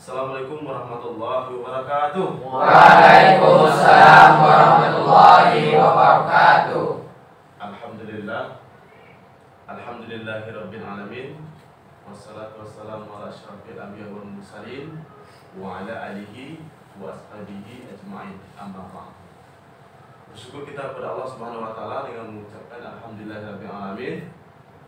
Assalamualaikum warahmatullahi wabarakatuh. Waalaikumsalam warahmatullahi wabarakatuh. Alhamdulillah. Alhamdulillahirabbil alamin. Wassalatu wassalamu ala asyrafil anbiya wal mursalin wa ala alihi wa ashabihi ajmain. Amma ba'd. Bersyukur kita kepada Allah Subhanahu wa taala dengan mengucapkan alhamdulillahirabbil alamin.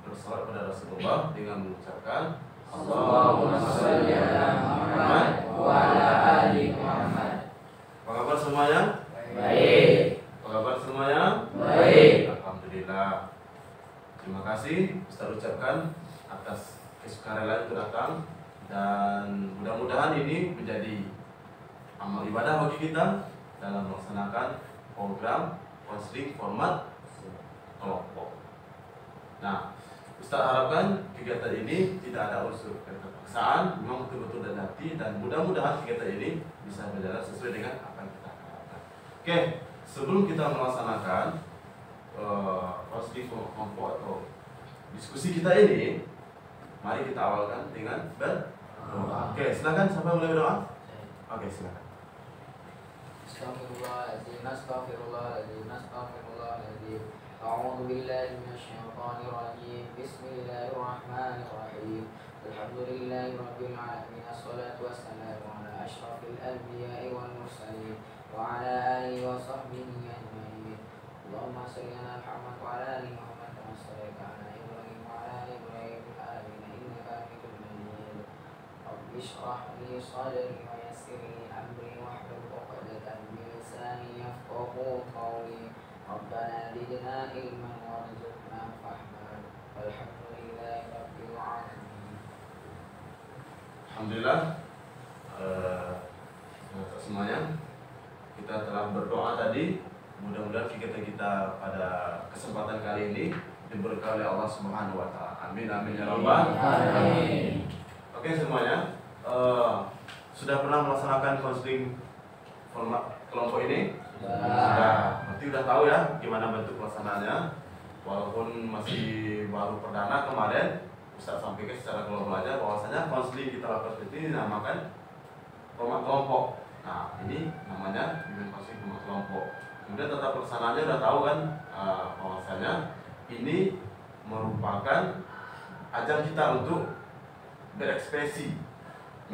Bersalawat kepada Rasulullah dengan mengucapkan Allahumma shalli ala Muhammad wa ala ali Muhammad. Apa kabar semuanya? Baik. Apa kabar semuanya? Baik. Alhamdulillah. Terima kasih Ustaz ucapkan atas kesukarelaan itu datang, dan mudah-mudahan ini menjadi amal ibadah bagi kita dalam melaksanakan program konseling format kelompok. Nah, Ustaz harapkan kegiatan ini tidak ada unsur keterpaksaan, memang betul-betul dari hati, dan mudah-mudahan kegiatan ini bisa berjalan sesuai dengan apa yang kita harapkan. Oke, sebelum kita melaksanakan konseling kelompok atau diskusi kita ini, mari kita awalkan dengan berdoa. Oke, silakan, siapa mulai berdoa? Oke, silakan. Astaghfirullahaladzim, astaghfirullahaladzim, astaghfirullahaladzim. A'udzu billahi minasyaitonir rajim. Bismillahirrahmanirrahim. Alhamdulillahirabbil alamin. Assalatu wassalamu ala asyrafil anbiya'i wal mursalin wa ala alihi wa sahbihi ajmain. Allahumma shalli ala Muhammad wa ala ali Muhammad kama shallaita ala Ibrahim wa ala ali Ibrahim fil alamin innaka Hamidum Majid. Rabbi shrah li sadri wa yassir li amri wahlul 'uqdatam min lisani yafqahu qawli. Rabbana zidna ilman warzuqna fahman. Walhamdulillahi rabbil alamin. Alhamdulillah, semuanya kita telah berdoa tadi. Mudah-mudahan kegiatan kita pada kesempatan kali ini diberkahi oleh Allah Subhanahu wa taala. Amin amin ya rabbal alamin. Oke semuanya, sudah pernah melaksanakan konseling format kelompok ini? Sudah, berarti udah tahu ya gimana bentuk pelaksanaannya. Walaupun masih baru perdana kemarin, Ustaz sampaikan secara global aja bahwasanya konseling kita lakukan seperti ini dinamakan format kelompok. Nah, ini namanya bimbingan konseling format kelompok. Kemudian tata pelaksanaannya udah tahu kan, bahwasanya ini merupakan ajang kita untuk berekspresi,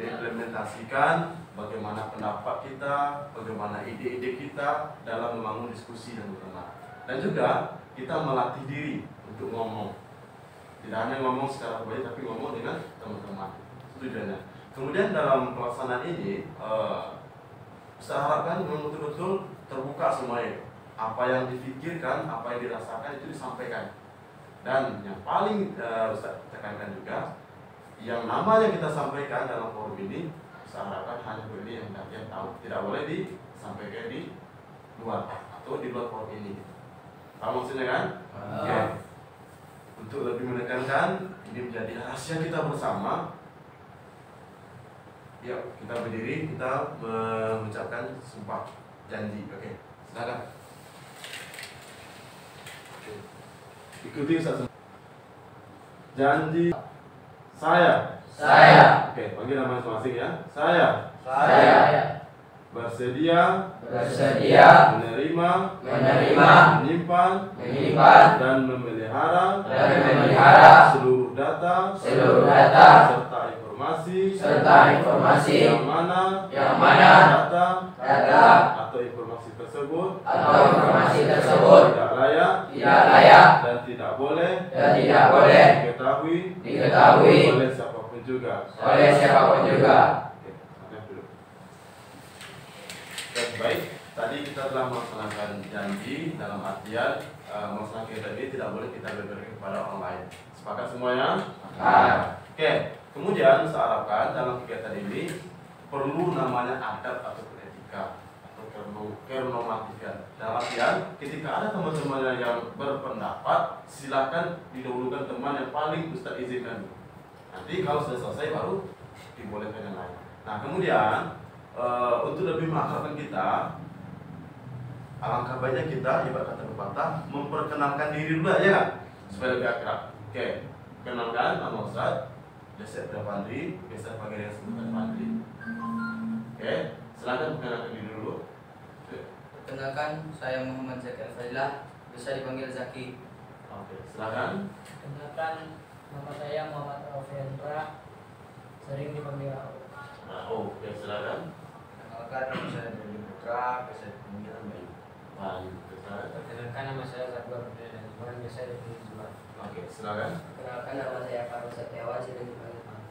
mengimplementasikan bagaimana pendapat kita, bagaimana ide-ide kita dalam membangun diskusi yang benar. Dan juga kita melatih diri untuk ngomong. Tidak hanya ngomong secara pribadi, tapi ngomong dengan teman-teman. Tujuannya. Kemudian dalam pelaksanaan ini, saya harapkan memang betul-betul terbuka semuanya. Apa yang difikirkan, apa yang dirasakan itu disampaikan. Dan yang paling Ustaz tekankan juga, yang namanya kita sampaikan dalam forum ini, saya harapkan hanya beli yang tahu, tidak boleh disampaikan di luar atau di luar forum ini. Paham maksudnya kan? Oke. Untuk lebih menekankan ini menjadi rahasia kita bersama. Yuk kita berdiri, kita mengucapkan sumpah janji. Oke, silakan. Ikuti Ustaz. Janji saya. Oke, panggil nama masing-masing ya. Saya bersedia menerima, menyimpan, dan memelihara seluruh data serta informasi yang mana data atau informasi tersebut tidak layak dan tidak boleh diketahui oleh siapapun juga. Baik, tadi kita telah melaksanakan janji dalam artian melaksanakan kegiatan ini tidak boleh kita berbagi kepada orang lain. Sepakat semuanya? Oke, kemudian saya harapkan dalam kegiatan ini perlu namanya adab atau etika atau kenormatifian. Dalam artian ketika ada teman-teman yang berpendapat, silakan didahulukan teman yang paling Ustaz izinkan. Nanti kalau sudah selesai baru dibolehkan yang lain. Nah kemudian untuk lebih mengakrabkan kita, alangkah baiknya kita ibarat kata pepatah memperkenalkan diri dulu aja kan, supaya lebih akrab. Oke, kenalkan nama Ustaz. Joseph Fadli, biasa panggil yang sebutan Fadli. Oke, silakan perkenalkan diri dulu. Perkenalkan, saya Muhammad Zaki Al-Fadilah, bisa dipanggil Zaki. Oke, silakan. Perkenalkan, nama saya Muhammad Alfiandra, sering dipanggil Raul. Oke, silakan. Perkenalkan, nama saya Dodi Putra, bisa dipanggil Bayu. Bayu, silakan. Perkenalkan, nama saya Zakbar dan Zuan, biasa dipanggil Zuan. Oke, silakan. Perkenalkan, nama saya Farul Setiawan, sering dipanggil Pan.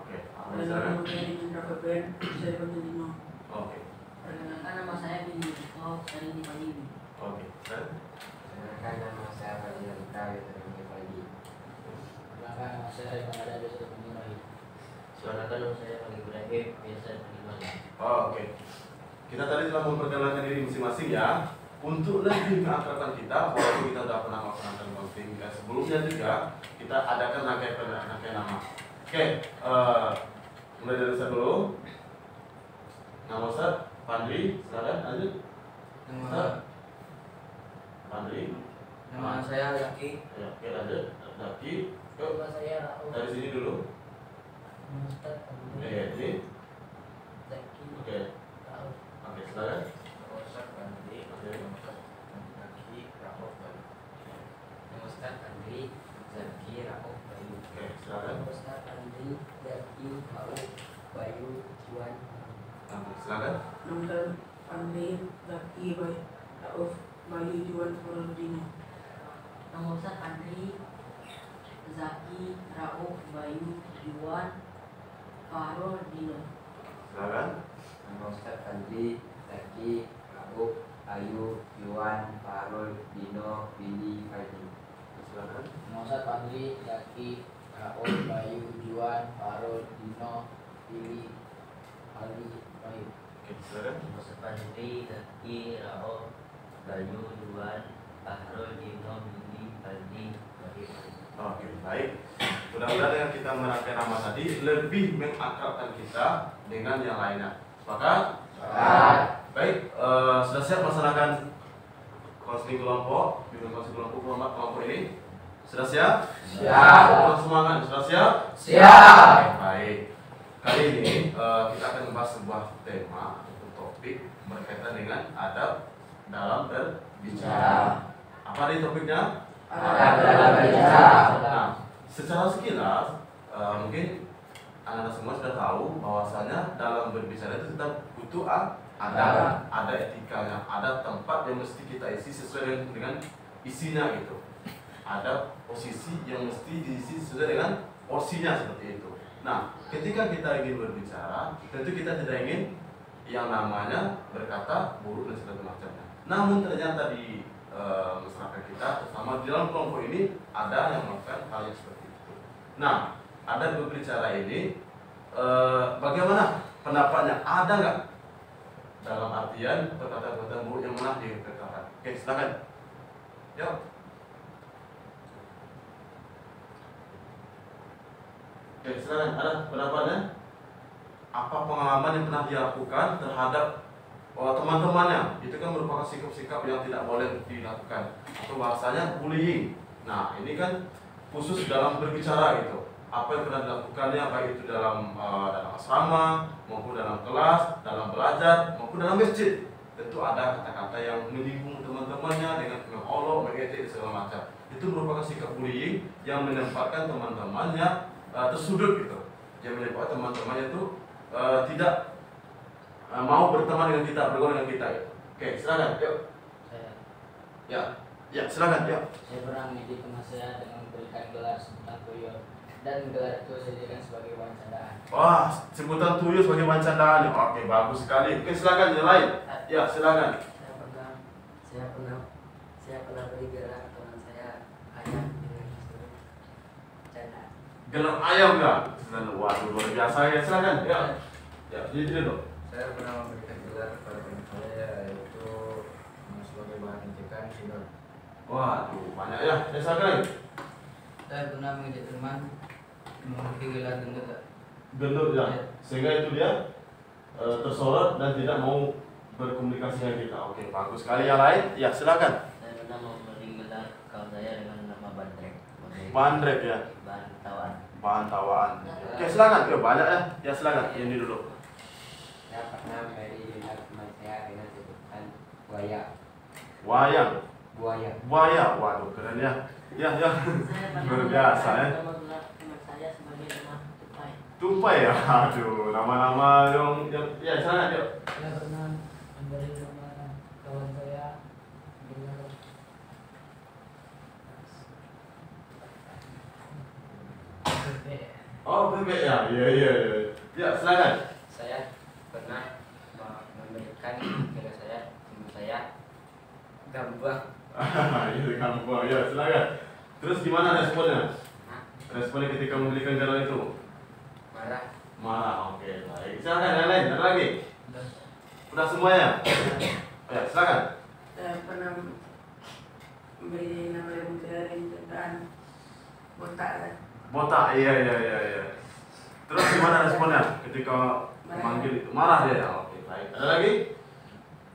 Oke, Nama silakan. saya Indra Kepen, bisa dipanggil Dino. Oke, Perkenalkan, nama saya Bini, sering dipanggil Bini. oke, silakan. Perkenalkan, nama saya Fadil Putra, bisa dipanggil Fadil. Perkenalkan, nama saya Iman Ada, biasa dipanggil Rahim. Silakan. Nama saya Panggil Ibrahim, biasa dipanggil Manda. Oke. Kita tadi telah memperkenalkan diri masing-masing ya. Untuk lebih mengakrabkan kita, walaupun kita sudah pernah melaksanakan counseling dan sebelumnya juga kita adakan rangkaian nama. Oke, mulai dari saya dulu. Nama Ustaz Fadli, silakan lanjut. Ustaz Fadli. Nama saya Zaki. Ya, oke lanjut. Zaki. Yuk, Nama saya Raul. dari sini dulu. Nama Ustaz Oke, Abdul ini. Zaki Oke, Raul. oke silakan. Nama Ustaz Fadli. Nama Ustaz Zaki Rauf Bayu. Nama Ustaz Fadli Zaki Rauf Bayu. Oke, silakan. Nama Ustaz Andri Zaki Raul Bayu Juan. Oke, silakan. Nama saya Andri Zaki Bayu Rauf Bayu Juan Dino. Nama Ustaz Andri Zaki Rauf Bayu Juan Farul Dino. Silakan. Nama Ustaz Fadli Zaki Rauf Ayu Yuan Farul Dino Billy Fadli. Silakan. Nama Ustaz Andri Zaki Rauf Bayu Juan Farul Dino Billy Ali Bayu. Oke, silakan. Nama Supandri Zaki Rauf Bayu Juan Fahrul Dino Billy Aldi Bahir. Oke, baik. Mudah-mudahan dengan kita merangkai nama tadi lebih mengakrabkan kita dengan yang lainnya. Sepakat? Baik, sudah siap melaksanakan konseling kelompok, bimbingan konseling kelompok ini? Sudah siap? Siap. Kurang semangat, sudah siap? Siap. Baik. Kali ini kita akan membahas sebuah tema atau topik berkaitan dengan adab dalam berbicara. Apa nih topiknya? Adab dalam berbicara. Nah, secara sekilas mungkin anak-anak semua sudah tahu bahwasanya dalam berbicara itu kita butuh adab, ada etikanya, ada tempat yang mesti kita isi sesuai dengan isinya gitu. Ada posisi yang mesti diisi sesuai dengan porsinya seperti itu. Nah, ketika kita ingin berbicara, tentu kita tidak ingin yang namanya berkata buruk dan segala macamnya. Namun ternyata di masyarakat kita, terutama di dalam kelompok ini ada yang melakukan hal yang seperti itu. Nah, ada berbicara ini bagaimana pendapatnya? Ada nggak dalam artian perkataan-perkataan buruk yang pernah dikatakan? Oke, silakan. Yuk. Oke, silakan. Ada pendapatnya? Apa pengalaman yang pernah dia lakukan terhadap teman-temannya? Itu kan merupakan sikap-sikap yang tidak boleh dilakukan, atau bahasanya bullying. Nah, ini kan khusus dalam berbicara gitu. Apa yang pernah dilakukannya, baik itu dalam asrama, maupun dalam kelas, dalam belajar, maupun dalam masjid. Tentu ada kata-kata yang menyinggung teman-temannya dengan mengolok, mengejek, segala macam. Itu merupakan sikap bullying yang menempatkan teman-temannya tersudut gitu. Yang menyebabkan teman-temannya itu tidak mau berteman dengan kita, bergaul dengan kita gitu. Oke, silakan. Yuk. Ya, silakan. Yuk. Saya pernah mendidik teman saya dengan memberikan gelar sebutan tuyul, dan gelar itu saya jadikan sebagai bahan candaan. Wah, sebutan tuyul sebagai bahan candaan. Oke, bagus sekali. Oke, silakan yang lain. Ya, silakan. Saya pernah beri gelar teman saya ayam dengan candaan. Gelar ayam nggak? Waduh, luar biasa ya. Silakan. Ya, jadi dong. Saya pernah memberikan gelar kepada teman saya, yaitu sebagai bahan ejekan sidon. Waduh, banyak ya. Silakan lagi. Saya pernah mengejek teman memiliki gelar gendut. Gendut ya. Sehingga itu dia tersorot dan tidak mau berkomunikasi dengan kita. Oke, bagus sekali. Yang lain? Ya, silakan. Saya pernah memberi gelar kawan saya dengan nama Bandrek. Bandrek ya. Bantawan. Bantawaan. Oke, silakan. Yuk, banyak ya. Ya silakan. Ini dulu. Saya pernah melihat teman saya dengan sebutan buaya. Wayang. Buaya. Buaya. Waduh, keren ya. Ya, ya. Luar biasa ya. Teman saya sebagai nama tupai. Tupai ya. Aduh, nama-nama yang ya silakan yuk. Saya pernah memberi nama kawan saya dengan bebek. Oh, bebek ya. Iya, iya, iya. Ya, silakan. Saya pernah memberikan kepada saya teman saya gambang. Itu kamu. Ya, silakan. Terus gimana responnya? Responnya ketika membelikan garam itu? Marah. Marah. Oke, baik. Silakan yang lain. Ada lagi? Udah semuanya? Ya, silakan. Saya pernah memberi nama yang dari tentang botak. Botak. Iya, iya, iya, iya. Terus gimana responnya ketika memanggil itu? Marah dia. Oke, baik. Ada lagi?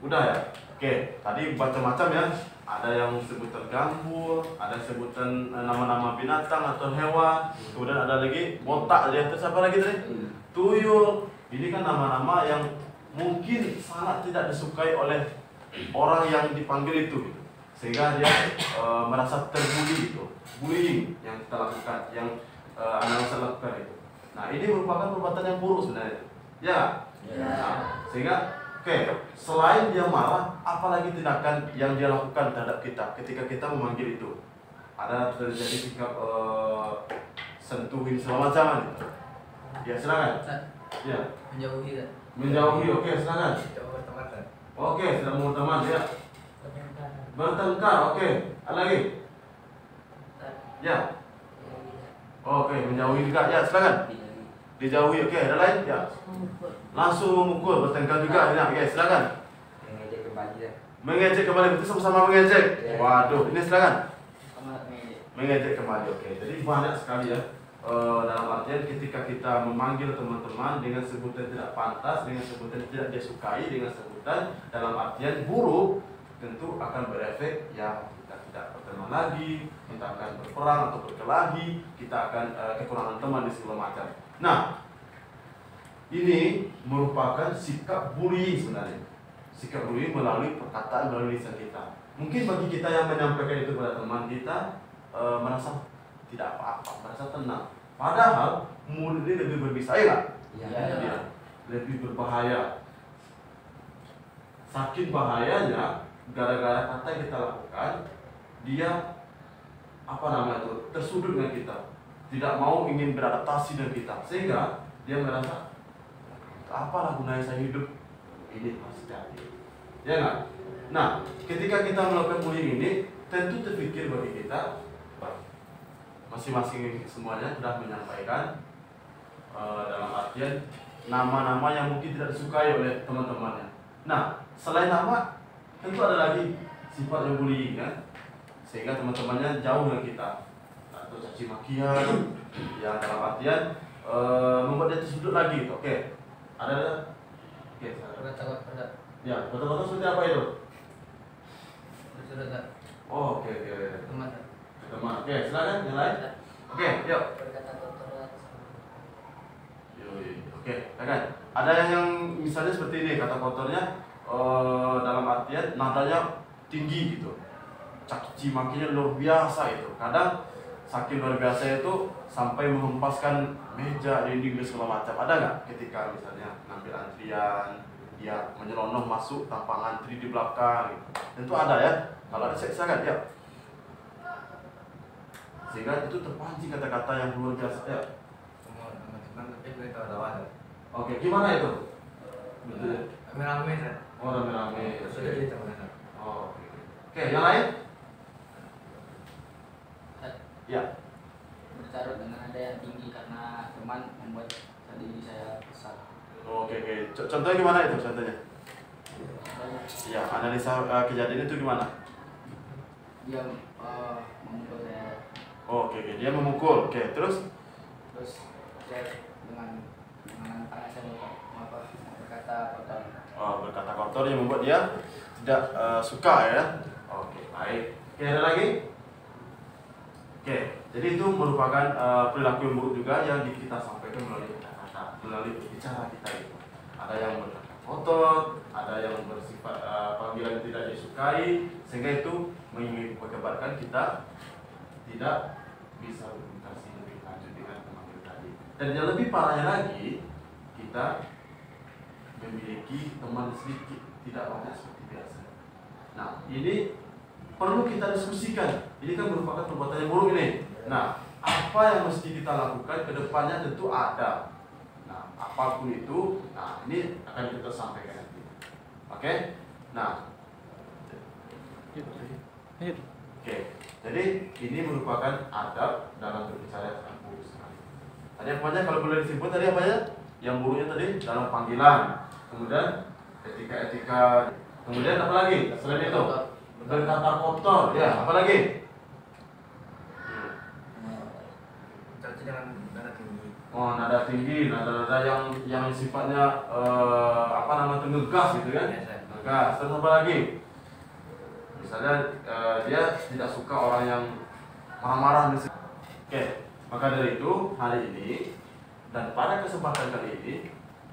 Udah ya? Oke, tadi macam-macam ya. Ada yang sebutan gambur, ada sebutan nama-nama binatang atau hewan. Kemudian ada lagi botak dia. Terus apa lagi tadi? Tuyul. Ini kan nama-nama yang mungkin sangat tidak disukai oleh orang yang dipanggil itu, sehingga dia merasa terbuli itu, bullying yang kita lakukan, yang announcer lakukan itu. Nah, ini merupakan perbuatan yang buruk sebenarnya, ya. Nah, sehingga selain dia marah, apalagi tindakan yang dia lakukan terhadap kita ketika kita memanggil itu. Ada terjadi sikap sentuhin segala macam gitu. Ya, silakan. Ya. Menjauhi kan? Menjauhi, oke, silakan. Jauh berteman kan? Oke, sedang mau teman ya. Bertengkar. Bertengkar, oke. Ada lagi? Ya. Oke, menjauhi juga. Ya, silakan. Dijauhi, oke. Ada lain? Ya. Langsung memukul, bertengkar juga. Ya, oke, silakan. Mengejek kembali ya. Mengejek kembali, itu sama-sama mengejek. Ya. Waduh, ini silakan. Sama mengejek. Mengejek kembali, oke. Jadi banyak sekali ya. Dalam artian ketika kita memanggil teman-teman dengan sebutan tidak pantas, dengan sebutan tidak dia sukai, dengan sebutan dalam artian buruk, tentu akan berefek ya kita tidak berteman lagi, kita akan berperang atau berkelahi, kita akan kekurangan teman di segala macam. Nah, ini merupakan sikap bullying sebenarnya. Sikap bullying melalui perkataan, melalui lisan kita. Mungkin bagi kita yang menyampaikan itu kepada teman kita merasa tidak apa-apa, merasa tenang. Padahal mulut ini lebih berbisa, ya, Iya. lebih berbahaya. Saking bahayanya, gara-gara kata yang kita lakukan, dia tersudut dengan kita, tidak mau ingin beradaptasi dengan kita, sehingga dia merasa apalah gunanya saya hidup ini pasti jadi, ya nggak? Nah, ketika kita melakukan bullying ini, tentu terpikir bagi kita. Masing-masing semuanya sudah menyampaikan dalam artian nama-nama yang mungkin tidak disukai oleh teman-temannya. Nah, selain nama, tentu ada lagi sifat yang bullying kan, sehingga teman-temannya jauh dengan kita, atau caci makian, yang dalam artian membuat dia tersudut lagi. Oke, ada? Oke, Kata-kata ya, kata-kata seperti apa itu? sudah Oh, oke. teman. Teman, oke, silakan yang lain. Oke, yuk. Berkata kotor. Oke, silakan. Ada yang misalnya seperti ini, kata kotornya dalam artian nadanya tinggi gitu, caci makinya luar biasa itu. Kadang saking luar biasa itu sampai menghempaskan meja, dinding dan segala macam. Ada nggak ketika misalnya ngambil antrian, dia menyelonong masuk tanpa ngantri di belakang gitu. Tentu ada ya. Kalau ada, silakan ya. Sehingga itu terpancing kata-kata yang luar biasa ya. Semua teman-teman tapi gue tahu-tahu. Oke, gimana itu? Betul ya? Rame-rame kan? Oh, rame-rame. Sudah jadi teman. Oh, oke, yang lain? Ya. Bertaruh dengan ada yang tinggi karena teman membuat diri saya besar. Oke. Contohnya gimana itu contohnya? Ya, analisa kejadian itu gimana? Dia memukul saya. Oke, dia memukul. Oke, terus? Saya dengan tangan saya berkata kotor. Oh, berkata kotor yang membuat dia tidak suka ya. Oke, baik. Oke, ada lagi? Oke. Jadi itu merupakan perilaku yang buruk juga yang kita sampaikan melalui kata-kata, melalui bicara kita itu. Ada yang berkata kotor, ada yang bersifat panggilan yang tidak disukai, sehingga itu mengakibatkan kita tidak bisa berkomunikasi lebih lanjut dengan pemanggil tadi. Dan yang lebih parahnya lagi, kita memiliki teman sedikit, tidak banyak seperti biasa. Nah, ini perlu kita diskusikan. Ini kan merupakan perbuatan yang buruk ini. Nah, apa yang mesti kita lakukan ke depannya tentu ada. Nah, apapun itu, nah ini akan kita sampaikan nanti. Oke? Nah, oke. Jadi ini merupakan adab dalam berbicara tentang buruk sekali. Tadi apa aja kalau boleh disebut tadi apa aja? Yang buruknya tadi dalam panggilan, kemudian etika-etika, kemudian apa lagi? Selain itu, berkata kotor, ya apa lagi? Dengan nada tinggi. Oh, nada tinggi, nada-nada yang sifatnya ngegas gitu kan? Ngegas. Terus apa lagi? Misalnya dia tidak suka orang yang marah-marah misalnya. Oke, maka dari itu hari ini dan pada kesempatan kali ini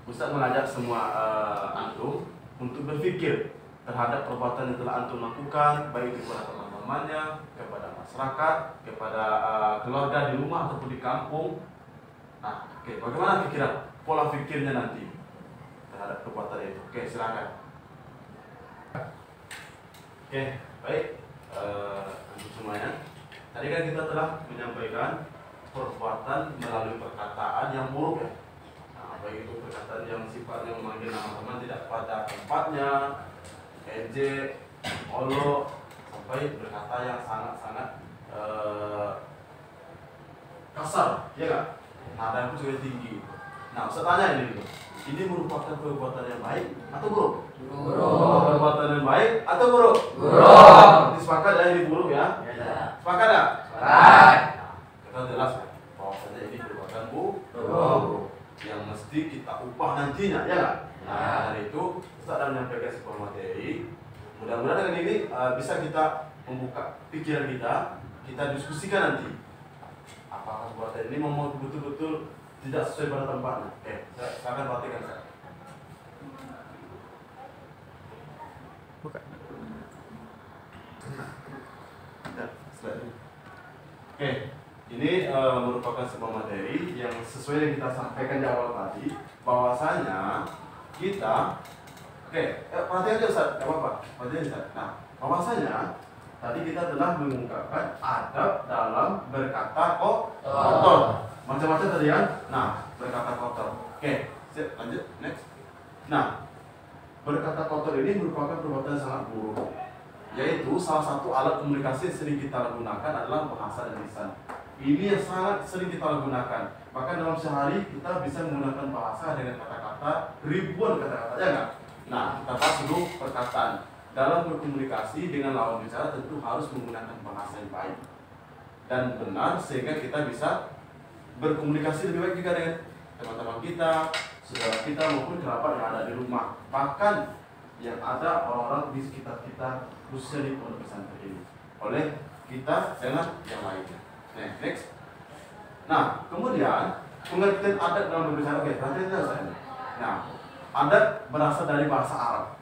Ustaz mengajak semua antum untuk berpikir terhadap perbuatan yang telah antum lakukan, baik itu kepada teman-temannya, kepada masyarakat, kepada keluarga di rumah ataupun di kampung. Nah, oke, bagaimana pikiran, pola pikirnya nanti terhadap perbuatan itu? Oke, silakan. Oke, baik, untuk semuanya. Tadi kan kita telah menyampaikan perbuatan melalui perkataan yang buruk ya. Nah, baik itu perkataan yang sifatnya memanggil nama teman tidak pada tempatnya, ejek, olok, sampai berkata yang sangat-sangat kasar, ya nggak? Nada pun juga tinggi. Nah, saya tanya ini merupakan perbuatan yang baik atau buruk? Buruk. Perbuatan yang baik atau buruk? Buruk. Sepakat ya ini buruk ya? Ya. Sepakat ya? Sepakat. Kita jelas ya, bahwasanya ini perbuatan buruk yang mesti kita ubah nantinya, ya nggak? Nah, dari itu kita akan menyampaikan sebuah materi. Mudah-mudahan dengan ini bisa kita membuka pikiran kita diskusikan nanti. Apakah perbuatan ini memang betul-betul tidak sesuai pada tempatnya? Oke, saya akan perhatikan saya. Buka. Oke, ini merupakan sebuah materi yang sesuai yang kita sampaikan di awal tadi, bahwasanya kita, perhatikan aja Ustaz, nggak apa-apa, perhatikan Ustaz. Nah, bahwasanya tadi kita telah mengungkapkan adab dalam berkata kotor. Macam-macam tadi kan? Nah, berkata kotor. Oke, lanjut, next. Nah, berkata kotor ini merupakan perbuatan yang sangat buruk. Yaitu salah satu alat komunikasi yang sering kita gunakan adalah bahasa dan lisan. Ini yang sangat sering kita gunakan. Bahkan dalam sehari kita bisa menggunakan bahasa dengan kata-kata ribuan kata-kata, ya nggak? Nah, kita bahas dulu perkataan. Dalam berkomunikasi dengan lawan bicara tentu harus menggunakan bahasa yang baik dan benar sehingga kita bisa berkomunikasi lebih baik juga dengan teman-teman kita, saudara kita maupun kerabat yang ada di rumah. Bahkan yang ada orang-orang di sekitar kita khususnya di pondok pesantren ini. Oleh kita dengan yang lainnya. Nah, next. Nah, kemudian pengertian adat dalam berbicara, perhatikan saya. Nah, adat berasal dari bahasa Arab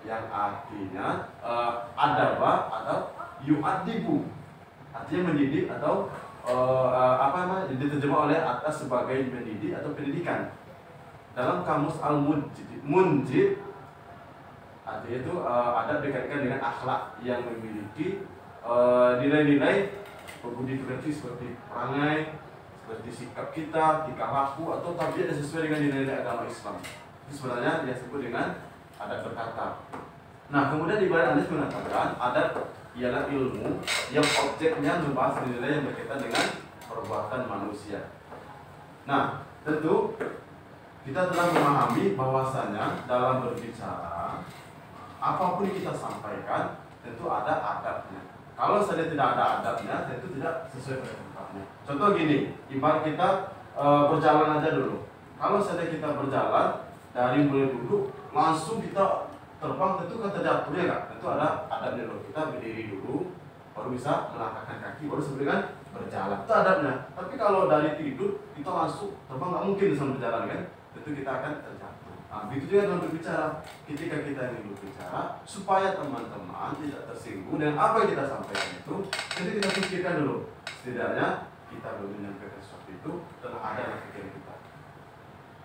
yang artinya adaba atau yu'adibu, artinya mendidik atau diterjemah oleh atas sebagai mendidik atau pendidikan. Dalam kamus Al-Munjid artinya itu adab dikaitkan dengan akhlak yang memiliki nilai-nilai berbudi pekerti seperti perangai, seperti sikap kita, tingkah laku atau tabiat yang sesuai dengan nilai-nilai agama Islam. Itu sebenarnya disebut dengan adat berkata. Nah, kemudian di bawah hadis mengatakan adat ialah ilmu yang objeknya membahas nilai yang berkaitan dengan perbuatan manusia. Nah, tentu kita telah memahami bahwasanya dalam berbicara apapun yang kita sampaikan tentu ada adabnya. Kalau saja tidak ada adabnya, tentu tidak sesuai dengan tempatnya. Contoh gini, ibarat kita berjalan aja dulu. Kalau saja kita berjalan dari mulai duduk langsung kita terbang, tentu kan terjatuh, ya kan? Tentu ada adabnya dulu. Kita berdiri dulu, baru bisa melangkahkan kaki, baru sebelum berjalan. Itu adabnya. Tapi kalau dari tidur kita langsung terbang, nggak mungkin sambil berjalan kan? Tentu kita akan terjatuh. Nah, begitu juga dalam berbicara. Ketika kita ingin berbicara, supaya teman-teman tidak tersinggung dengan apa yang kita sampaikan itu, jadi kita pikirkan dulu. Setidaknya kita belum menyampaikan sesuatu itu telah ada dalam pikiran kita.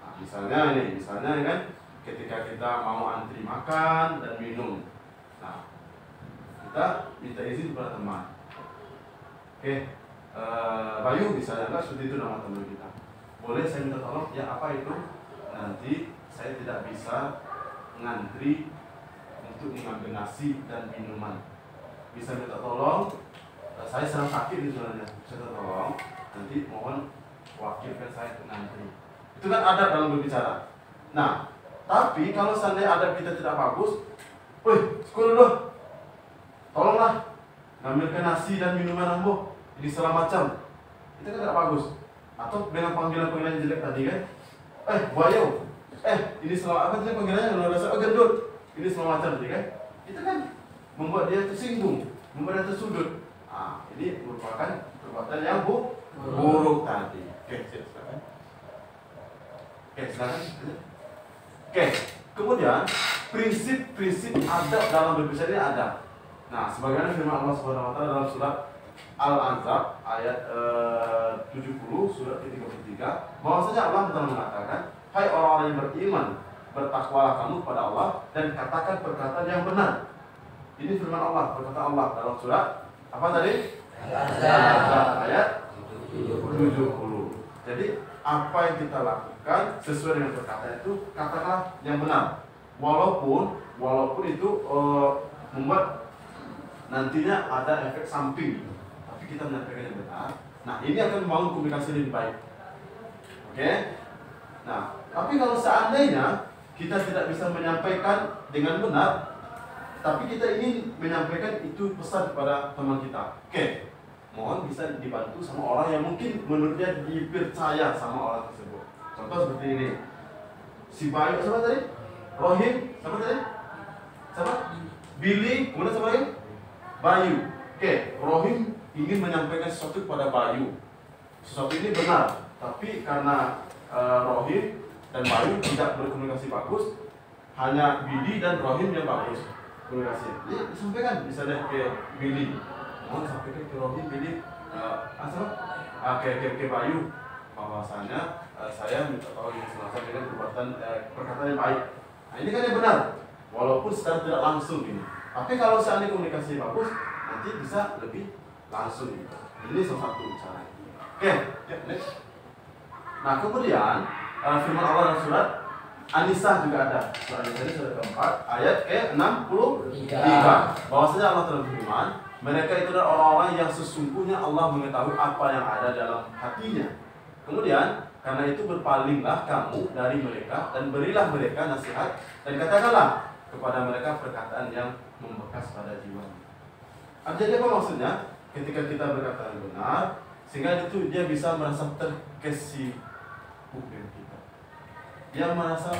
Nah, misalnya kan, ketika kita mau antri makan dan minum, nah kita minta izin kepada teman. Oke, Bayu misalnya, enggak seperti itu nama teman kita. Boleh saya minta tolong? Ya, apa itu? Nanti saya tidak bisa ngantri untuk mengambil nasi dan minuman. Bisa minta tolong? Saya sedang sakit misalnya. Bisa minta tolong? Nanti mohon wakilkan saya untuk ngantri. Itu kan adab dalam berbicara. Nah, tapi kalau seandainya adab kita tidak bagus, woi, sekolah dulu, tolonglah ngambilkan nasi dan minuman ambo, ini segala macam. Itu kan tidak bagus. Atau dengan panggilan-panggilan jelek tadi kan, buayo, ini segala apa tadi panggilannya, luar biasa, gendut, ini segala macam tadi kan. Itu kan membuat dia tersinggung, membuat dia tersudut. Nah, ini merupakan perbuatan yang buruk tadi. Oke, silakan. Oke, kemudian prinsip-prinsip adab dalam berbicara ini ada. Nah, sebagaimana firman Allah Subhanahu wa taala dalam surat Al-Anzab ayat 70 surat ke-33, bahwasanya Allah telah mengatakan, "Hai orang-orang yang beriman, bertakwalah kamu kepada Allah dan katakan perkataan yang benar." Ini firman Allah, perkataan Allah dalam surat apa tadi? Al-Anzab ayat 70. Jadi apa yang kita lakukan sesuai dengan perkataan itu, katakanlah yang benar. Walaupun itu membuat nantinya ada efek samping, tapi kita menyampaikan yang benar. Nah, ini akan membangun komunikasi lebih baik. Oke? Nah, tapi kalau seandainya kita tidak bisa menyampaikan dengan benar, tapi kita ingin menyampaikan itu pesan kepada teman kita. Oke, mohon bisa dibantu sama orang yang mungkin menurut dia dipercaya sama orang tersebut. Contoh seperti ini. Si Bayu sama tadi? Rohim sama tadi? Sama? Billy, kemudian sama lagi? Bayu. Oke, Rohim ingin menyampaikan sesuatu kepada Bayu. Sesuatu ini benar, tapi karena Rohim dan Bayu tidak berkomunikasi bagus, hanya Billy dan Rohim yang bagus komunikasi. Jadi disampaikan misalnya ke Billy, mohon sampaikan ke Rohim, Billy, ke Bayu, bahwasanya saya minta tolong yang selasa dengan perkataan yang baik. Nah, ini kan yang benar, walaupun secara tidak langsung ini. Tapi kalau seandainya komunikasi bagus, nanti bisa lebih langsung gitu. Ini salah satu cara. Oke, ya, next. Nah, kemudian firman Allah dalam surat An-Nisa juga ada. Surat An-Nisa ini surat keempat, ayat ke-63. Bahwasanya Allah telah berfirman, mereka itu adalah orang-orang yang sesungguhnya Allah mengetahui apa yang ada dalam hatinya. Kemudian, karena itu berpalinglah kamu dari mereka dan berilah mereka nasihat dan katakanlah kepada mereka perkataan yang membekas pada jiwa. Jadi apa maksudnya? Ketika kita berkata yang benar, sehingga itu dia bisa merasa terkesibuk dengan kita. Dia merasa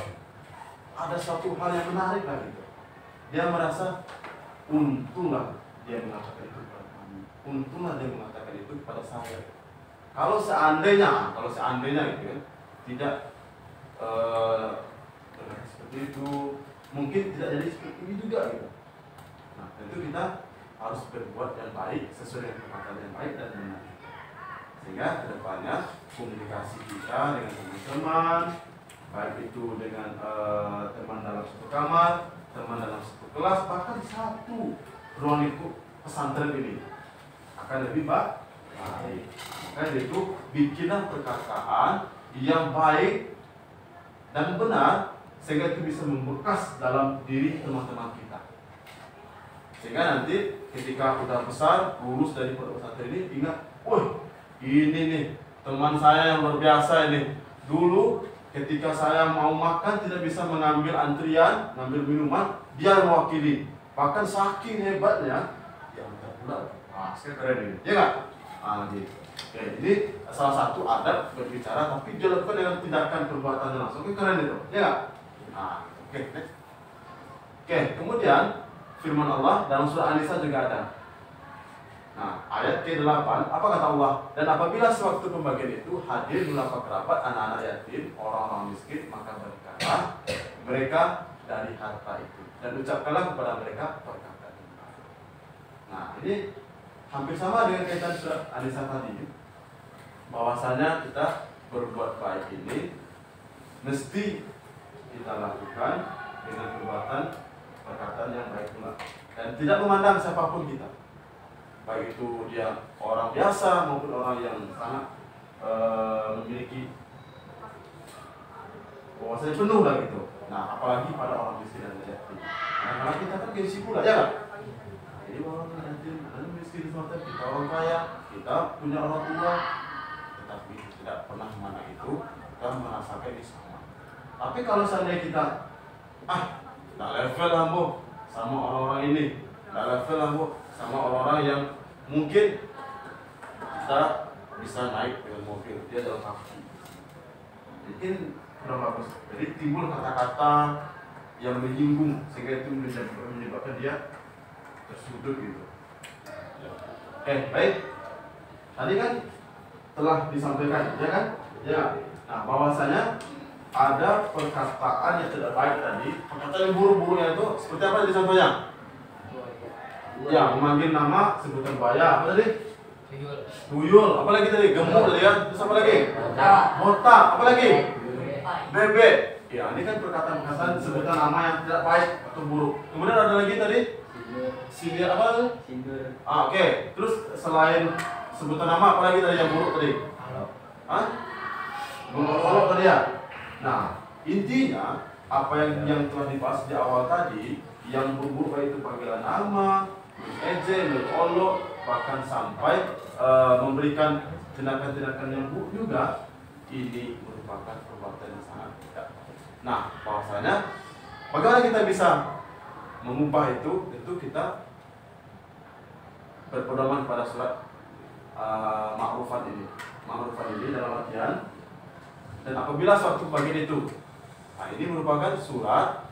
ada suatu hal yang menarik lah gitu. Dia merasa untunglah dia mengatakan itu kepada kami. Untunglah dia mengatakan itu kepada saya. Kalau seandainya gitu kan, tidak seperti itu, mungkin tidak jadi seperti ini juga gitu. Nah, tentu kita harus berbuat yang baik sesuai dengan perkataan yang baik dan benar. Sehingga kedepannya komunikasi kita dengan teman-teman, baik itu dengan teman dalam satu kamar, teman dalam satu kelas, bahkan satu ruang lingkup pesantren ini akan lebih baik. Maka itu bikinlah perkataan yang baik dan benar sehingga itu bisa membekas dalam diri teman-teman kita. Sehingga nanti ketika udah besar, lulus dari pondok pesantren ini, ingat, wah ini nih teman saya yang luar biasa ini. Dulu ketika saya mau makan tidak bisa mengambil antrian, mengambil minuman, dia mewakili. Bahkan saking hebatnya, dia antar pulang. Sekarang keren ini, ya nggak? Gitu. Oke, ini salah satu adab berbicara, tapi dilakukan dengan tindakan perbuatan langsung. Oke, keren itu, ya nggak? Oke, next. Oke, kemudian firman Allah dalam surah An-Nisa juga ada. Nah, ayat ke-8, apa kata Allah? Dan apabila sewaktu pembagian itu hadir beberapa kerabat, anak-anak yatim, orang-orang miskin, maka berkatalah mereka dari harta itu, dan ucapkanlah kepada mereka perkataan yang baik. Nah, ini hampir sama dengan kaitan surat An-Nisa tadi, bahwasanya kita berbuat baik ini mesti kita lakukan dengan perbuatan perkataan yang baik pula, dan tidak memandang siapapun kita, baik itu dia orang biasa maupun orang yang sangat memiliki wawasan penuh lah gitu. Nah, apalagi pada orang miskin dan yatim. Nah, karena kita kan gengsi pula, ya kan? Jadi orang yatim dan miskin semata, kita orang kaya, kita punya orang tua, tetapi tidak pernah mana itu kita merasakan ini sama. Tapi kalau seandainya kita nggak level lah bu sama orang-orang ini, nggak level lah bu sama orang-orang yang mungkin kita bisa naik dengan mobil, dia jalan kaki, mungkin kurang bagus. Jadi timbul kata-kata yang menyinggung sehingga itu menyebabkan dia tersudut gitu. Oke, baik. Tadi kan telah disampaikan, ya kan? Ya. Nah, bahwasanya ada perkataan yang tidak baik tadi, perkataan yang buruk-buruknya itu seperti apa tadi contohnya? Ya, memanggil nama, sebutan buaya, apa tadi? Tuyul, apa lagi tadi? Gemuk tadi ya, terus apa lagi? Botak, apa lagi? Bebek. Ya, ini kan perkataan-perkataan sebutan nama yang tidak baik atau buruk. Kemudian ada lagi tadi? Sindir apa? Sindir. Oke. Terus selain sebutan nama, apa lagi tadi yang buruk tadi? Mengolok tadi ya. Nah, intinya apa yang telah dibahas di awal tadi, yang buruk baik itu panggilan nama, ejek, mengolok, bahkan sampai memberikan tindakan-tindakan yang buruk juga, ini merupakan perbuatan yang sangat tidak baik. Nah, bahwasanya bagaimana kita bisa mengubah itu kita berpedoman pada surat ma'rufat ini dalam artian, dan apabila suatu bagian itu, nah ini merupakan surat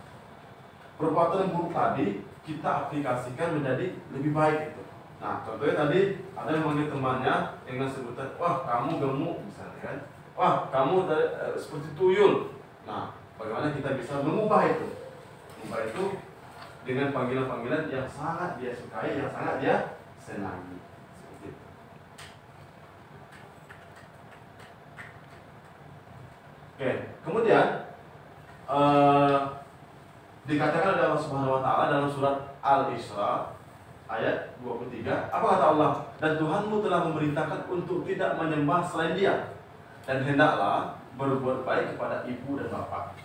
perbuatan yang buruk tadi kita aplikasikan menjadi lebih baik itu. Nah, contohnya tadi ada yang memanggil temannya dengan sebutan, wah kamu gemuk misalnya kan, wah kamu seperti tuyul. Nah, bagaimana kita bisa mengubah itu? Mengubah itu dengan panggilan-panggilan yang sangat dia sukai, yang sangat dia senangi. Seperti itu. Oke, kemudian dikatakan oleh Allah Subhanahu wa taala dalam surat Al-Isra ayat 23, apa kata Allah? Dan Tuhanmu telah memerintahkan untuk tidak menyembah selain Dia, dan hendaklah berbuat baik kepada ibu dan bapak.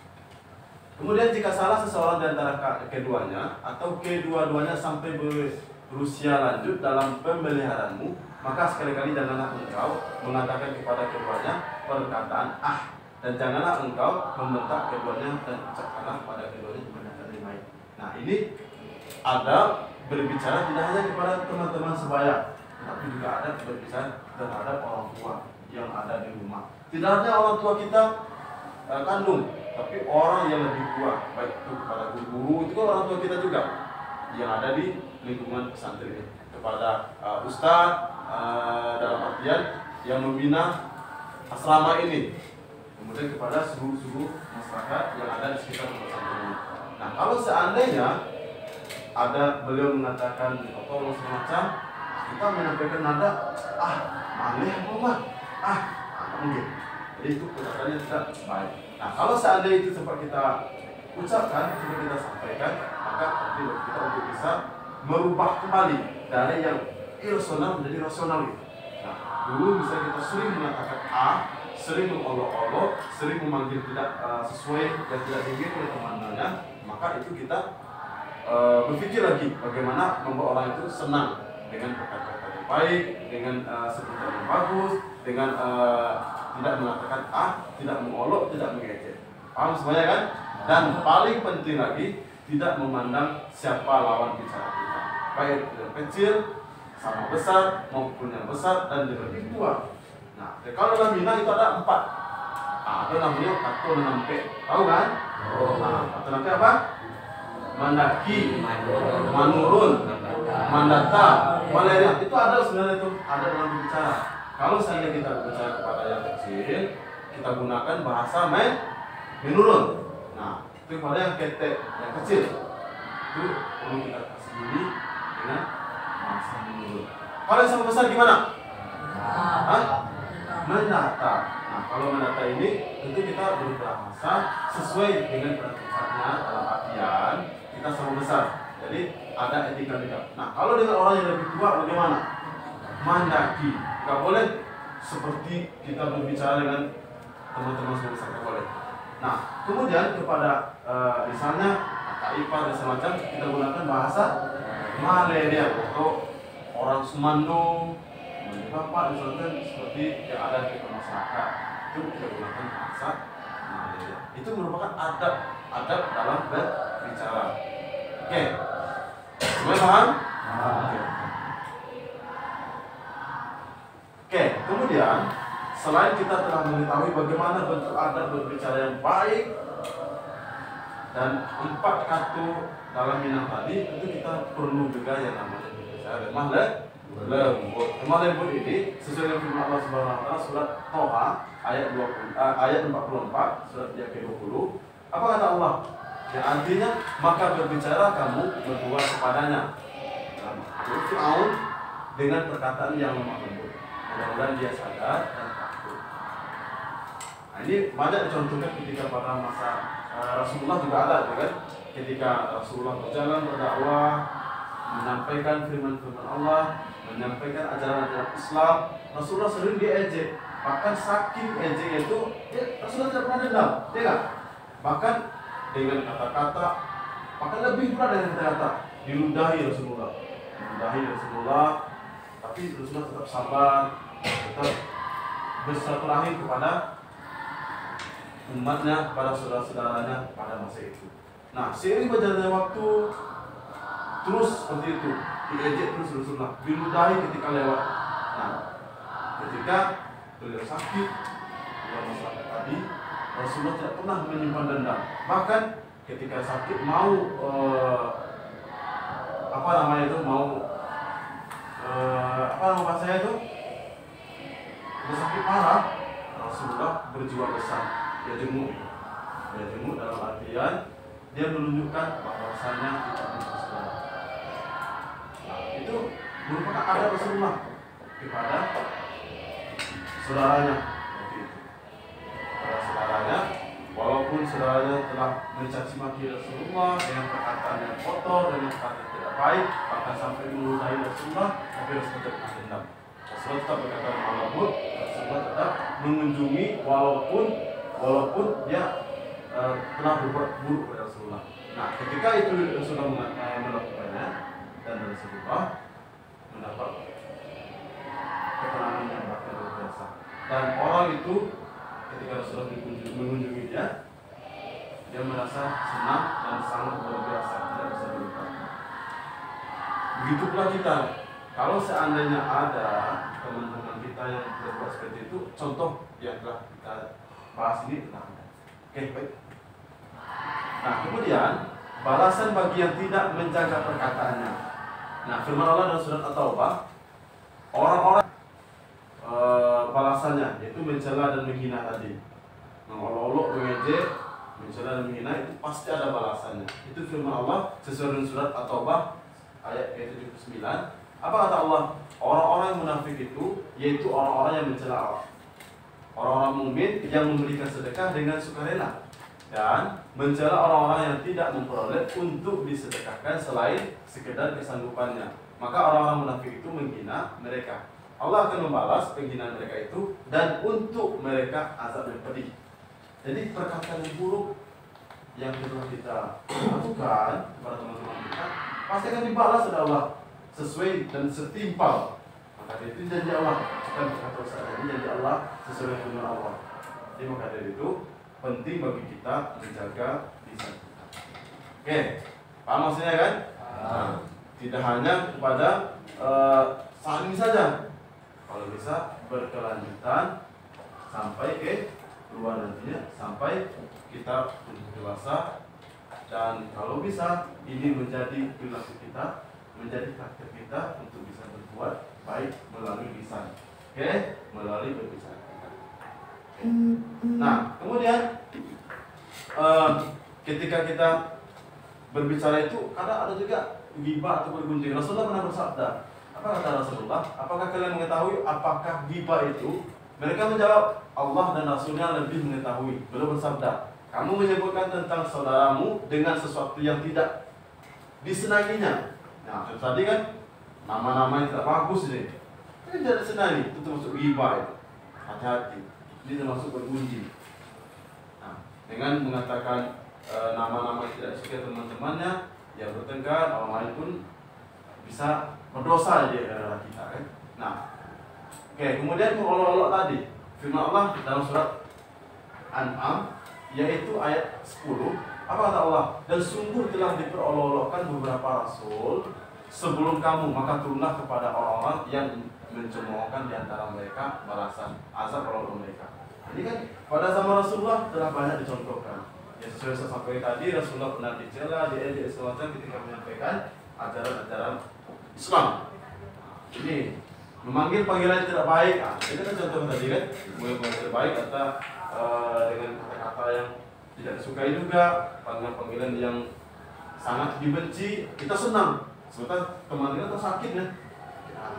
Kemudian jika salah seseorang di antara keduanya atau kedua-duanya sampai berusia lanjut dalam pemeliharaanmu, maka sekali-kali janganlah engkau mengatakan kepada keduanya perkataan dan janganlah engkau membentak keduanya, dan ucapkanlah pada keduanya perkataan yang baik. Nah, ini ada berbicara tidak hanya kepada teman-teman sebaya, tapi juga ada berbicara terhadap orang tua yang ada di rumah. Tidak hanya orang tua kita kandung, tapi orang yang lebih tua, baik itu kepada guru-guru, itu kan orang tua kita juga yang ada di lingkungan pesantren ini, kepada ustadz dalam artian yang membina asrama ini, kemudian kepada seluruh masyarakat yang ada di sekitar pesantren ini. Nah, kalau seandainya ada beliau mengatakan atau semacam, kita menyampaikan nada maneh apa mungkin, jadi itu perkataannya tidak baik. Nah, kalau seandainya itu sempat kita ucapkan, sempat kita sampaikan, maka nanti kita untuk bisa merubah kembali dari yang irasional menjadi rasional gitu. Nah, dulu misalnya kita sering mengatakan sering mengolok-olok, sering memanggil tidak sesuai dan tidak diinginkan oleh teman-temannya, maka itu kita berpikir lagi bagaimana membuat orang itu senang dengan kata-kata yang baik, dengan sebutan yang bagus, dengan tidak mengatakan tidak mengolok, tidak mengejek. Paham semuanya kan? Dan paling penting lagi, tidak memandang siapa lawan bicara kita, baik yang kecil sama besar maupun yang besar dan yang lebih tua. Nah, kalau dalam Minang itu ada 4. Ada namanya Kato Nampe, tahu kan? Nah, Kato Nampe apa? mendaki, menurun, mendatang, malaria. Itu ada sebenarnya, itu ada dalam berbicara. Kalau seandainya kita berbicara kepada yang kecil, kita gunakan bahasa menurun. Nah, itu kepada yang ketek, yang kecil, itu perlu kita kasih diri dengan bahasa menurun. Kalau yang sama besar gimana? Menata. Nah, kalau menata ini tentu kita berbahasa sesuai dengan pada tempatnya, dalam artian kita sama besar. Jadi ada etika. Nah, kalau dengan orang yang lebih tua bagaimana? Mendaki. Gak boleh seperti kita berbicara dengan teman-teman sama besar, gak boleh. Nah, kemudian kepada misalnya kakak ipar dan semacam, kita gunakan bahasa malaria atau orang Sumando, bapak misalkan seperti yang ada di masyarakat, itu kita gunakan bahasa malaria. Itu merupakan adab dalam berbicara. Oke, semua paham? Oke, kemudian selain kita telah mengetahui bagaimana bentuk adab berbicara yang baik dan 4 kata dalam minang tadi, tentu kita perlu juga yang namanya berbicara lemah lembut. Lemah lembut ini sesuai dengan firman Allah Subhanahu wa taala surat Toha ayat 44, surat yang ke-20. Apa kata Allah? Yang artinya, maka berbicara kamu berdua kepadanya. Fir'aun dengan perkataan yang lemah lembut. Mudah-mudahan dia sadar dan takut. Nah, ini banyak dicontohkan ketika pada masa Rasulullah juga ada, kan? Ketika Rasulullah berjalan berdakwah, menyampaikan firman-firman Allah, menyampaikan ajaran-ajaran Islam, Rasulullah sering diejek. Bahkan saking ejeknya itu, Rasulullah tidak pernah dendam, ya kan? Bahkan dengan kata-kata, bahkan lebih pula dengan kata-kata, diludahi Rasulullah, tapi Rasulullah tetap sabar, tetap bersilaturahim kepada umatnya, kepada saudara-saudaranya pada masa itu. Nah, seiring berjalannya waktu, terus seperti itu, diejek terus Rasulullah, diludahi ketika lewat. Nah, ketika beliau sakit, beliau masyarakat tadi, Rasulullah tidak pernah menyimpan dendam. Bahkan ketika sakit mau bahasanya itu, udah sakit parah, Rasulullah berjiwa besar. Dia jenguk dalam artian dia menunjukkan bahwasanya tidak bersaudara. Nah, itu merupakan adab Rasulullah kepada saudaranya. Walaupun saudaranya telah mencaci maki Rasulullah dengan perkataan yang kotor, dengan perkataan yang tidak baik, bahkan sampai meludahi Rasulullah, tapi Rasulullah tidak pernah dendam. Rasulullah tetap berkata lemah lembut, Rasulullah tetap mengunjungi walaupun dia telah berbuat buruk kepada Rasulullah. Nah, ketika itu Rasulullah melakukannya, dan Rasulullah mendapat ketenangan yang bahkan luar biasa. Dan orang itu ketika Rasulullah mengunjungi dia merasa senang dan sangat luar biasa, tidak bisa dilupakan. Begitu pula kita, kalau seandainya ada teman-teman kita yang berbuat seperti itu, contoh yang telah kita bahas ini telah ada. Oke, baik. Nah, kemudian balasan bagi yang tidak menjaga perkataannya. Nah, firman Allah dalam surat At-Taubah, orang-orang balasannya yaitu mencela dan menghina tadi, mengolok-olok, mengejek, mencela dan menghina, itu pasti ada balasannya. Itu firman Allah sesuai dengan surat At-Taubah ayat ke-79. Apa kata Allah? Orang-orang yang munafik itu yaitu orang-orang yang mencela Allah. Orang-orang mukmin yang memberikan sedekah dengan sukarela dan mencela orang-orang yang tidak memperoleh untuk disedekahkan selain sekedar kesanggupannya. Maka orang-orang munafik itu menghina mereka. Allah akan membalas penghinaan mereka itu dan untuk mereka azab yang pedih. Jadi perkataan yang buruk yang telah kita lakukan kepada teman-teman kita pasti akan dibalas oleh Allah sesuai dan setimpal. Maka itu janji Allah, bukan berkata usaha, janji Allah sesuai dengan Allah. Jadi maka dari itu penting bagi kita menjaga lisan kita. Oke, paham maksudnya kan? Tidak hanya kepada saat ini saja. Kalau bisa berkelanjutan sampai ke luar nantinya, sampai kita dewasa Dan kalau bisa ini menjadi perilaku kita, menjadi praktek kita untuk bisa berbuat baik melalui lisan. Oke, melalui berbicara kita. Nah, kemudian ketika kita berbicara itu kadang ada juga ghibah atau bergunjing. Rasulullah pernah bersabda, apa kata Rasulullah? Apakah kalian mengetahui apakah ghibah itu? Mereka menjawab, Allah dan Rasulnya lebih mengetahui. Beliau bersabda, kamu menyebutkan tentang saudaramu dengan sesuatu yang tidak disenanginya. Nah, tadi kan nama-nama yang tidak bagus ini. Ini tidak disenangi, itu termasuk ghibah itu. Hati-hati, ini termasuk bergunjing. Nah, dengan mengatakan nama-nama yang tidak disukai teman-temannya, yang bertengkar, orang lain pun bisa berdosa di daerah kita kan. Nah, oke, kemudian mengolok-olok tadi firman Allah dalam surat An'am yaitu ayat 10. Apa kata Allah? Dan sungguh telah diperolok-olokkan beberapa rasul sebelum kamu, maka turunlah kepada orang-orang yang mencemoohkan di antara mereka balasan azab oleh mereka. Ini kan pada zaman Rasulullah telah banyak dicontohkan. Ya, sesuai saya sampaikan tadi, Rasulullah pernah dicela, diejek semacam ketika menyampaikan ajaran-ajaran Islam. Ini memanggil panggilan yang tidak baik. Nah, itu kan contoh tadi kan, panggilan tidak baik atau dengan kata-kata yang tidak disukai juga, panggilan-panggilan yang sangat dibenci, kita senang. Sementara teman kita sakit ya,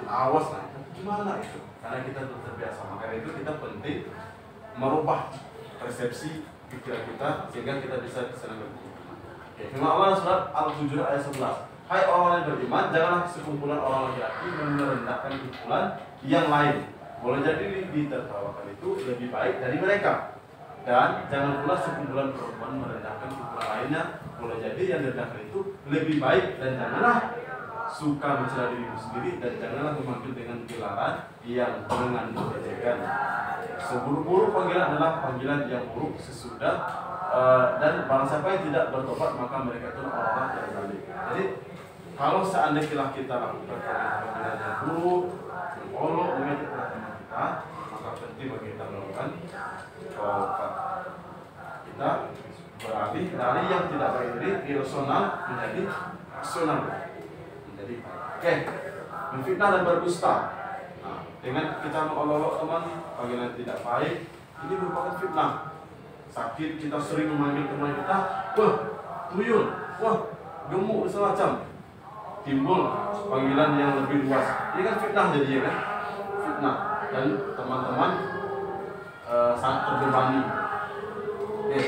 awas lah. Gimana itu? Karena kita sudah terbiasa. Maka itu kita penting merubah persepsi pikiran kita sehingga kita bisa disenangi. Oke, firman Allah surat Al-Hujurat ayat 11. Hai orang yang beriman, janganlah sekumpulan orang laki-laki merendahkan kumpulan yang lain. Boleh jadi ditertawakan itu lebih baik dari mereka. Dan jangan pula sekumpulan perempuan merendahkan kumpulan lainnya. Boleh jadi yang direndahkan itu lebih baik. Dan janganlah suka mencela dirimu sendiri, dan janganlah memanggil dengan gelaran yang mengandung ejekan. Seburuk-buruk panggilan adalah panggilan yang buruk sesudah dan barang siapa yang tidak bertobat maka mereka itu orang-orang yang zalim. Jadi kalau seandainya kita lakukan panggilan yang buruk, mengolok, mengejek teman kita, maka penting bagi kita melakukan taubat. Kita beralih dari yang tidak baik ini irrasional menjadi rasional. Oke, menfitnah dan berdusta. Nah, dengan kita mengolok-olok teman, panggilan tidak baik, ini merupakan fitnah. Sakit kita sering memanggil teman kita, wah tuyul, wah gemuk semacam. Timbul panggilan yang lebih luas. Ini kan fitnah jadinya kan, fitnah dan teman-teman sangat terbebani. Oke.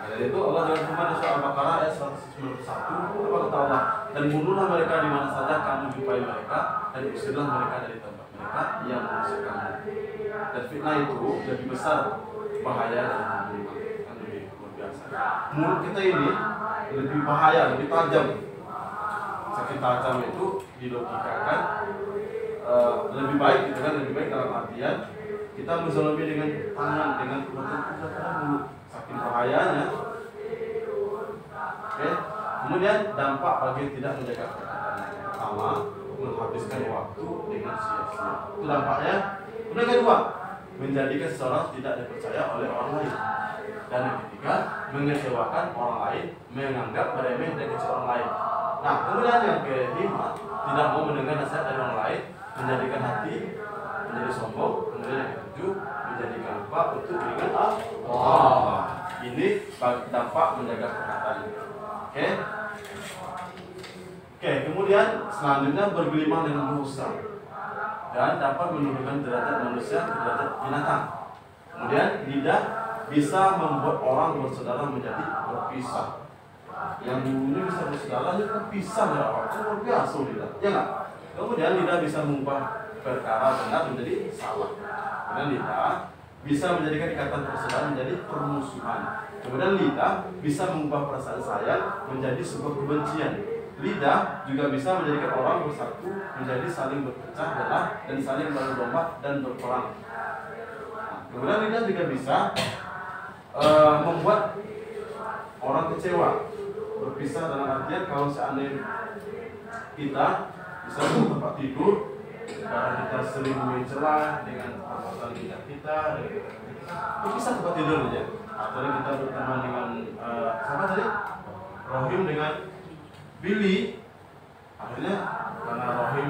Dari itu Allah dalam firman surah Al-Baqarah ayat 191, apa kata Allah? Dan bunuhlah mereka di mana saja kamu jumpai mereka, dan usirlah mereka dari tempat mereka yang mengusir kamu. Dan fitnah itu lebih besar bahaya dari membunuh, kan lebih luar biasa. Mulut kita ini lebih bahaya, lebih tajam. Sakit tajam itu dilogikakan lebih baik, gitu kan? Lebih baik dalam artian kita menzalimi dengan tangan, dengan perbuatan mulut. Saking bahayanya. Oke. Kemudian dampak bagi tidak menjaga kesehatan. Pertama, menghabiskan waktu dengan sia-sia. Itu dampaknya. Kemudian kedua, menjadikan seseorang tidak dipercaya oleh orang lain. Dan yang ketiga, mengecewakan orang lain, menganggap meremeh dan kecewa orang lain. Nah, kemudian yang kelima, tidak mau mendengar nasihat dari orang lain, menjadikan hati menjadi sombong. Kemudian yang ketujuh, menjadikan lupa untuk ingat Allah. Ini dampak menjaga perkataan. Oke. Oke, kemudian selanjutnya bergelimang dengan dosa dan dapat menurunkan derajat manusia ke derajat binatang. Kemudian lidah bisa membuat orang bersaudara menjadi berpisah. Yang dulunya bisa bersaudara itu terpisah dari orang. Itu luar biasa lidah, ya nggak? Kemudian lidah bisa mengubah perkara benar menjadi salah. Kemudian lidah bisa menjadikan ikatan persaudaraan menjadi permusuhan. Kemudian lidah bisa mengubah perasaan sayang menjadi sebuah kebencian. Lidah juga bisa menjadikan orang bersatu menjadi saling berpecah belah dan saling beradu domba dan berperang. Nah, kemudian lidah juga bisa membuat orang kecewa, berpisah dalam artian kalau seandainya kita bisa ke tempat tidur karena kita sering mencela dengan perbuatan lidah kita, berpisah tempat tidur aja. Atau kita berteman dengan siapa tadi? Rohim dengan Billy. Akhirnya karena Rohim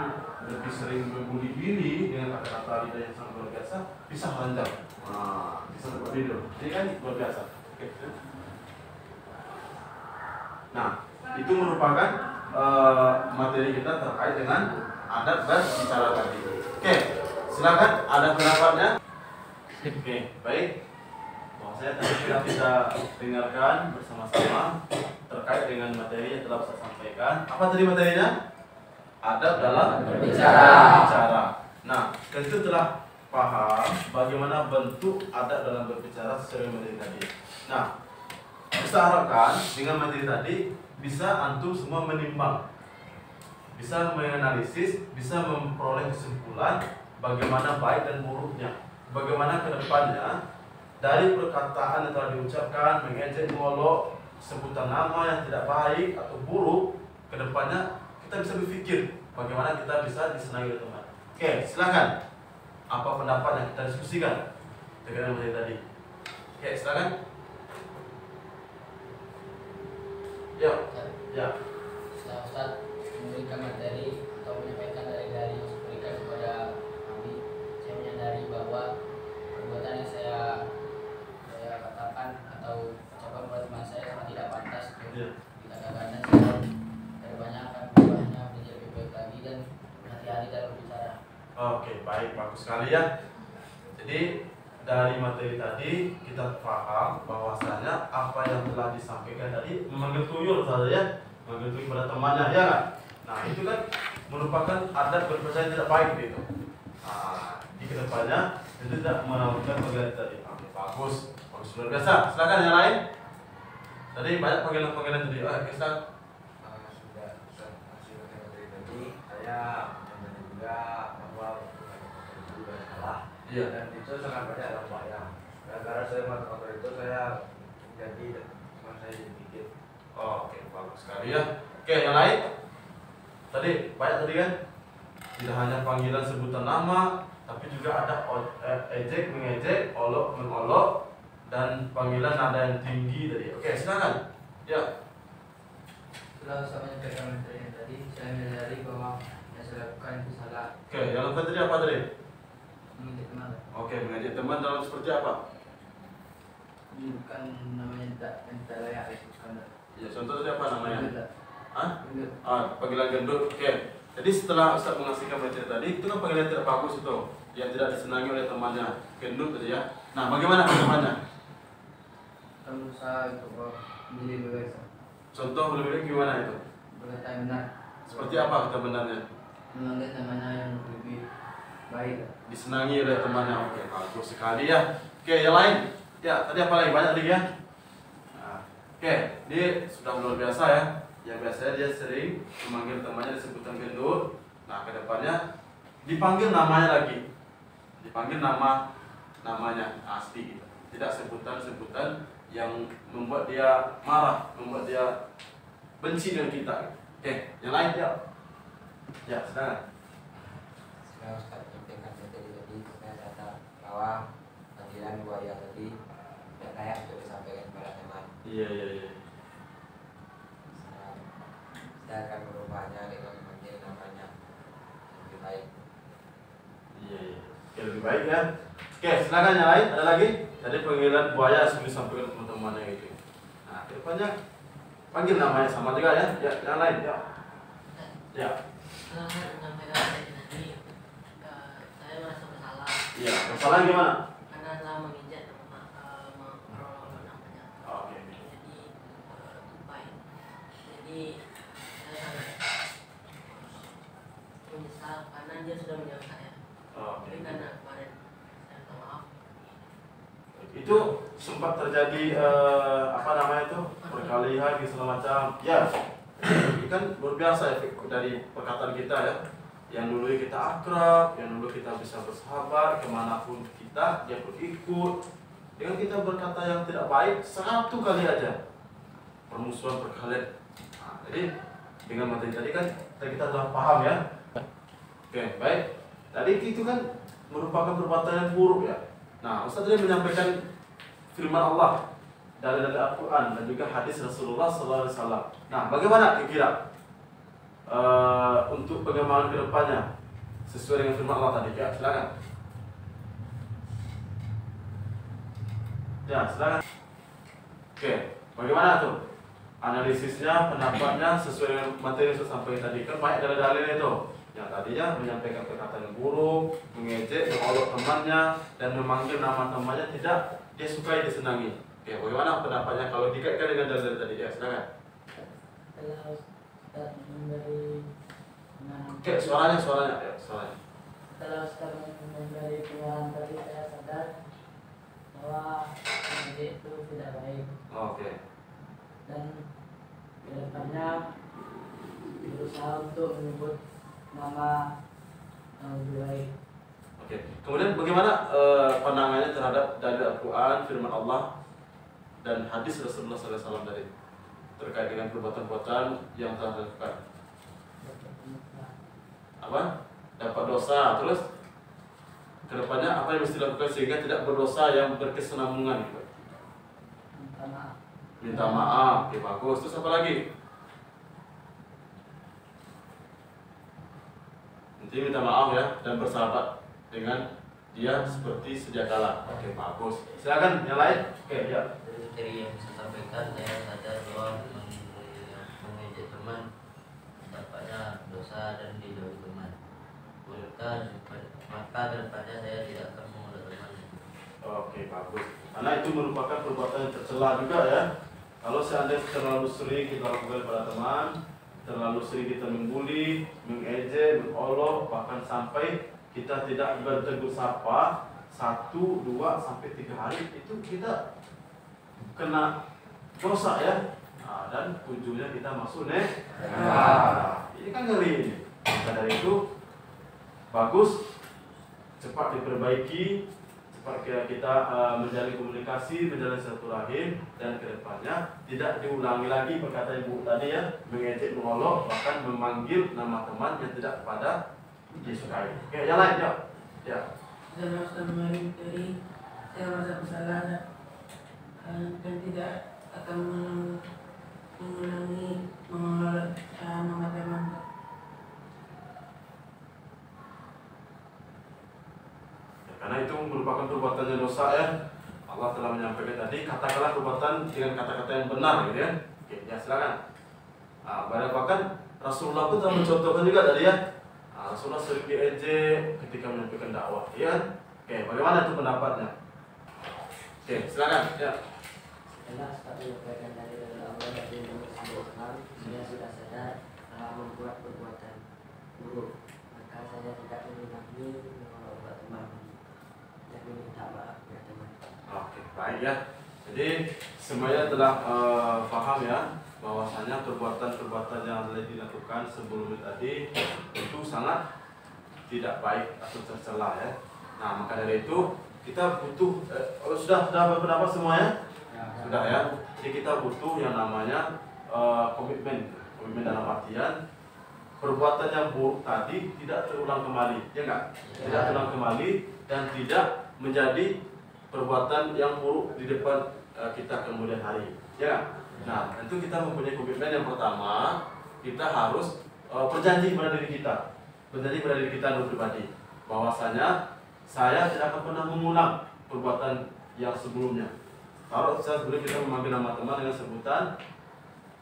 lebih sering membuli Billy dengan kata-kata lidah yang sangat luar biasa, bisa lancar. Bisa seperti itu. Ini kan luar biasa. Oke. Nah, itu merupakan materi kita terkait dengan adab berbicara tadi. Oke, silakan ada pendapatnya. Oke, baik. Saya tadi sudah kita dengarkan bersama-sama terkait dengan materi yang telah saya sampaikan. Apa tadi materinya? Adab dalam berbicara. Nah, kita telah paham bagaimana bentuk adab dalam berbicara sesuai materi tadi. Nah, kita harapkan dengan materi tadi bisa antum semua menimbang, bisa menganalisis, bisa memperoleh kesimpulan bagaimana baik dan buruknya, bagaimana kedepannya dari perkataan yang telah diucapkan, mengejek, mengolok, sebutan nama yang tidak baik atau buruk, kedepannya kita bisa berpikir bagaimana kita bisa disenangi oleh teman. Oke, silakan. Apa pendapat yang kita diskusikan dengan materi tadi? Oke, silakan. Ya. Setelah Ustaz memberikan materi atau menyampaikan dari yang diberikan kepada kami, saya menyadari bahwa perbuatan yang saya katakan atau ucapan kepada teman saya sangat tidak pantas untuk dikatakan, dan saya kedepannya akan berubahnya menjadi lebih baik lagi dan berhati-hati dalam berbicara. Oke, baik, bagus sekali ya. Jadi dari materi tadi kita paham bahwasanya apa yang telah disampaikan tadi memanggil tuyul saja ya, memanggil tuyul pada temannya ya kan? Nah itu kan merupakan adab berbicara tidak baik gitu. Nah, di kedepannya itu tidak melakukan panggilan tadi. Oke, bagus luar biasa. Silakan yang lain. Tadi banyak panggilan tadi. Kita sudah masih materi tadi. Saya menyampaikan juga bahwa itu salah. Iya. Dan itu sangat banyak dampaknya. Gara-gara saya melakukan itu saya jadi teman saya sedikit. Oke, bagus sekali ya. Oke, yang lain. Tadi banyak tadi kan. Tidak hanya panggilan sebutan nama, tapi juga ada ejek, mengejek, olok, mengolok, dan panggilan nada yang tinggi tadi. Oke, silakan. Ya. Setelah saya menyampaikan materi yang tadi, saya menyadari bahwa yang saya lakukan itu salah. Oke, yang lakukan tadi apa tadi? Mengejek teman. Oke, mengejek teman dalam seperti apa? Bukan namanya tidak layak disebutkan. Ya, contoh tadi apa namanya? Gendut. Hah? Gendut. Panggilan gendut. Oke. Jadi setelah Ustaz mengasihkan materi tadi, itu kan panggilan tidak bagus itu, yang tidak disenangi oleh temannya, gendut tadi ya. Nah, bagaimana temannya? Kita berusaha untuk menjadi lebih baik. Contoh lebih baik gimana itu? Berkata yang benar. Seperti apa kata benarnya? Memanggil namanya yang lebih baik. Disenangi oleh temannya. Oke, bagus sekali ya. Oke, yang lain? Ya, tadi apa lagi? Banyak lagi ya. Nah, oke, ini sudah luar biasa ya. Yang biasanya dia sering memanggil temannya disebutkan gendut. Nah, kedepannya dipanggil namanya lagi. Dipanggil namanya asli gitu. Tidak sebutan-sebutan yang membuat dia marah, membuat dia benci dengan kita. Oke, yang lain ya. Ya, silakan. Setelah Ustaz menyampaikan materi tadi, saya sadar bahwa panggilan buaya tadi tidak layak untuk disampaikan kepada teman. Iya. Saya akan merubahnya dengan memanggil namanya yang lebih baik. Iya. Oke, lebih baik ya. Oke, silakan yang lain. Ada lagi? Tadi panggilan buaya sudah disampaikan teman-temannya gitu. Nah, kedepannya panggil namanya sama juga ya. Ya, yang lain ya. Ya. Setelah menyampaikan materi tadi, saya merasa bersalah Iya, masalahnya gimana? karena telah menginjak namanya. Oke. Jadi baik. Jadi saya sangat menyesal karena dia sudah menjauh saya. Oke. Jadi karena kemarin saya minta maaf. Itu sempat terjadi apa namanya itu? Perkalian segala macam. Ya. Ini kan luar biasa efek dari perkataan kita ya. Yang dulu kita akrab, yang dulu kita bisa bersahabat, kemanapun kita, dia pun ikut. Dengan kita berkata yang tidak baik, satu kali aja permusuhan perkalian. Nah, jadi dengan materi tadi kan kita telah paham ya. Oke, baik. Tadi itu kan merupakan perbuatan yang buruk ya. Nah, Ustaz tadi menyampaikan firman Allah dari Al-Quran dan juga hadis Rasulullah SAW. Nah, bagaimana kira-kira untuk pengembangan kedepannya sesuai dengan firman Allah tadi? Ya, silakan. Ya, silakan. Oke, bagaimana tuh analisisnya, pendapatnya sesuai dengan materi yang saya sampaikan tadi? Kan banyak dalil-dalil itu. Yang tadinya menyampaikan perkataan yang buruk, mengejek, mengolok temannya, dan memanggil nama temannya tidak dia sukai, disenangi. Oke, bagaimana pendapatnya kalau dikaitkan dengan dalil tadi? Ya, silakan. Setelah Ustaz memberi Oke, suaranya. Ya, suaranya. Setelah Ustaz memberi pengarahan tadi, saya sadar bahwa mengejek itu tidak baik. Oke. Dan kedepannya berusaha untuk menyebut nama yang lebih baik. Oke. Kemudian bagaimana pandangannya terhadap dalil Al-Quran, firman Allah, dan hadis Rasulullah SAW tadi terkait dengan perbuatan-perbuatan yang telah dilakukan? Apa? Dapat dosa. Terus kedepannya apa yang mesti dilakukan sehingga tidak berdosa yang berkesinambungan? Gitu. Minta maaf. Minta maaf. Oke, bagus. Terus apa lagi? Nanti minta maaf ya dan bersahabat dengan dia seperti sedia kala. Oke, bagus. Silakan yang lain. Oke, ya. Dari yang saya sampaikan, saya sadar bahwa mengejek teman dampaknya dosa dan dijauhi teman. Maka kedepannya saya tidak akan mengolok teman. Oke, bagus. Karena itu merupakan perbuatan yang tercela juga ya. Kalau seandainya terlalu sering kita lakukan pada teman, terlalu sering kita membuli, mengejek, mengolok, bahkan sampai kita tidak bertegur sapa 1, 2, sampai 3 hari, itu kita kena dosa ya. Nah, dan ujungnya kita masuk neraka. Ini kan ngeri ini. Maka dari itu bagus cepat diperbaiki, cepat kita menjalin komunikasi, menjalin silaturahim, dan kedepannya tidak diulangi lagi perkataan ibu tadi ya, mengejek, mengolok, bahkan memanggil nama teman yang tidak pada disukai. Oke, yang lain ya. Ya. Setelah Ustaz memberi materi, saya merasa bersalah dan tidak akan mengulangi mengolok nama teman. Karena itu merupakan perbuatan yang dosa ya. Allah telah menyampaikan tadi, katakanlah perbuatan dengan kata-kata yang benar gitu ya. Oke, ya silakan. Bahkan Rasulullah pun telah mencontohkan juga tadi ya. Rasulullah sering diejek ketika menyampaikan dakwah, ya kan? Oke, bagaimana itu pendapatnya? Oke, silakan. Ya. Setelah Ustaz menyampaikan dari Allah dan Islam, saya sudah sadar telah membuat perbuatan buruk. Maka saya tidak mengulangi mengolok teman dan meminta maaf ya teman. Oke, baik ya. Jadi semuanya telah paham ya bahwasanya perbuatan-perbuatan yang telah dilakukan sebelumnya tadi itu sangat tidak baik atau tercela ya. Nah, maka dari itu kita butuh sudah berpendapat semuanya? Sudah ya. Jadi kita butuh yang namanya komitmen dalam artian perbuatan yang buruk tadi tidak terulang kembali, ya enggak? Tidak terulang kembali dan tidak menjadi perbuatan yang buruk di depan kita kemudian hari, ya. Nah, tentu kita mempunyai komitmen. Yang pertama, kita harus berjanji kepada diri kita, Nur pribadi, bahwasanya saya tidak akan pernah mengulang perbuatan yang sebelumnya. Kalau sebelum kita memanggil nama teman dengan sebutan